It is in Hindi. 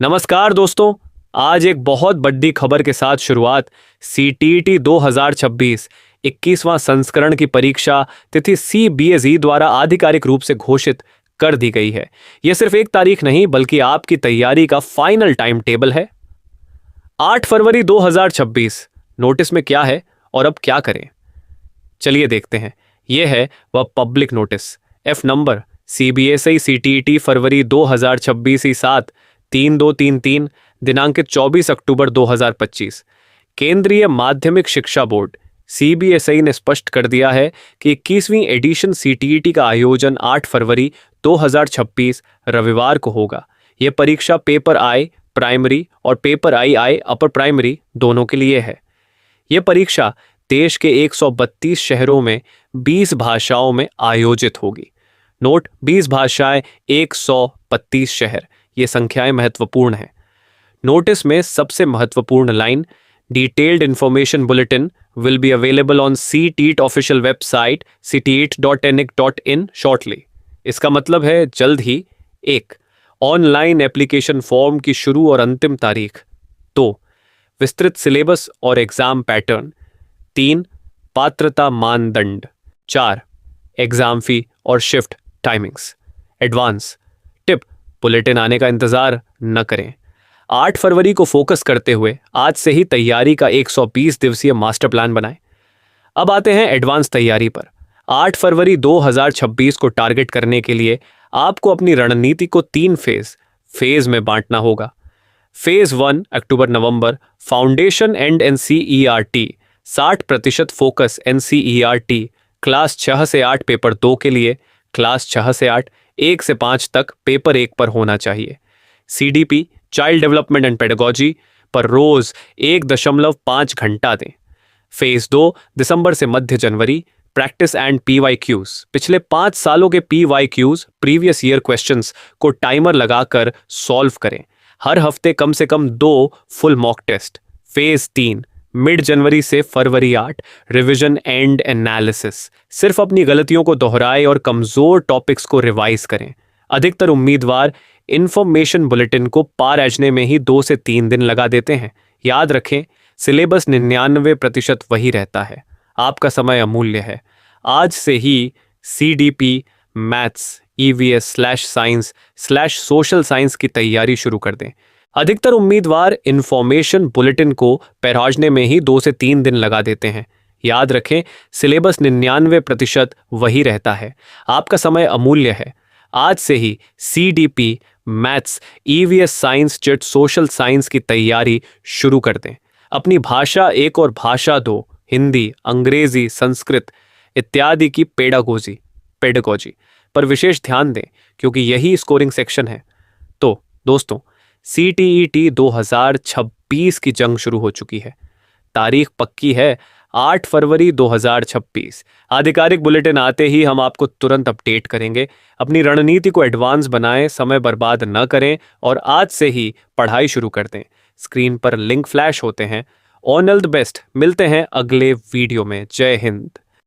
नमस्कार दोस्तों। आज एक बहुत बड़ी खबर के साथ शुरुआत। सीटीईटी 2026 21वां संस्करण की परीक्षा तिथि सीबीएसई द्वारा आधिकारिक रूप से घोषित कर दी गई है। यह सिर्फ एक तारीख नहीं बल्कि आपकी तैयारी का फाइनल टाइम टेबल है। 8 फरवरी 2026 नोटिस में क्या है और अब क्या करें, चलिए देखते हैं। यह है वह public notice F number CBSE CTET फरवरी 2026 7-3233 दिनांकित 24 अक्टूबर 2025। केंद्रीय माध्यमिक शिक्षा बोर्ड सीबीएसई ने स्पष्ट कर दिया है कि 21वीं एडिशन सीटीईटी का आयोजन 8 फरवरी 2026 रविवार को होगा। यह परीक्षा पेपर आई प्राइमरी और पेपर आई अपर प्राइमरी दोनों के लिए है। यह परीक्षा देश के 132 शहरों में 20 भाषाओं में आयोजित होगी। नोट 20 भाषाएं 132 शहर, ये संख्याएं महत्वपूर्ण हैं। नोटिस में सबसे महत्वपूर्ण line, detailed information bulletin will be available on CTET official website ctet.nic.in shortly. इसका मतलब है जल्द ही। 1. ऑनलाइन एप्लीकेशन फॉर्म की शुरू और अंतिम तारीख। 2. विस्तृत सिलेबस और एग्जाम पैटर्न। 3. पात्रता मानदंड। 4. एग्जाम फी और shift timings. Advance tip, bulletin आने का इंतजार न करें। 8 फरवरी को फोकस करते हुए आज से ही तैयारी का 120 दिवसीय मास्टर प्लान बनाएं। अब आते हैं एडवांस तैयारी पर। 8 फरवरी 2026 को टारगेट करने के लिए आपको अपनी रणनीति को 3 फेज में बांटना होगा। Phase 1 October November, foundation and NCERT 60% focus NCERT class 6 से 8 पेपर 2 के लिए, क्लास 6 से 8 1 से 5 तक पेपर 1 पर होना चाहिए। CDP child development and pedagogy पर रोज 1.5 घंटा दें। फेज 2 दिसंबर से मध्य जनवरी, प्रैक्टिस एंड पीवाईक्यूज पिछले 5 सालों के पीवाईक्यूज प्रीवियस ईयर क्वेश्चंस को टाइमर लगाकर सॉल्व करें। हर हफ्ते कम से कम 2 full mock test. Phase 3 mid जनवरी से फरवरी 8, रिवीजन एंड एनालिसिस। सिर्फ अपनी गलतियों को दोहराएं और कमजोर टॉपिक्स को रिवाइज करें। अधिकतर उम्मीदवार इंफॉर्मेशन बुलेटिन को पार एजने में ही 2 से 3 दिन लगा देते हैं। याद रखें, सिलेबस 99% वही रहता है। आपका समय अमूल्य है। आज से ही CDP मैथ्स EVS/science/social साइंस की तैयारी शुरू कर दें। अधिकतर उम्मीदवार इंफॉर्मेशन बुलेटिन को पहचानने में ही 2 से 3 दिन लगा देते हैं। याद रखें, सिलेबस 99% वही रहता है। आपका समय अमूल्य है। आज से ही CDP maths EVS science jet social science की तैयारी शुरू कर दें। अपनी भाषा 1 और भाषा 2 हिंदी, अंग्रेजी, संस्कृत इत्यादि की पेडागोजी पर विशेष ध्यान दें, क्योंकि यही स्कोरिंग सेक्शन है। तो दोस्तों, CTET 2026 की जंग शुरू हो चुकी है। तारीख पक्की है 8 फरवरी 2026। आधिकारिक बुलेटिन आते ही हम आपको तुरंत अपडेट करेंगे। अपनी रणनीति को एडवांस बनाएं, समय बर्बाद न करें और आज से ही पढ़ाई शुरू कर दें। स्क्रीन पर लिंक फ्लैश होते हैं। All the best. मिलते हैं अगले वीडियो में। जय हिंद।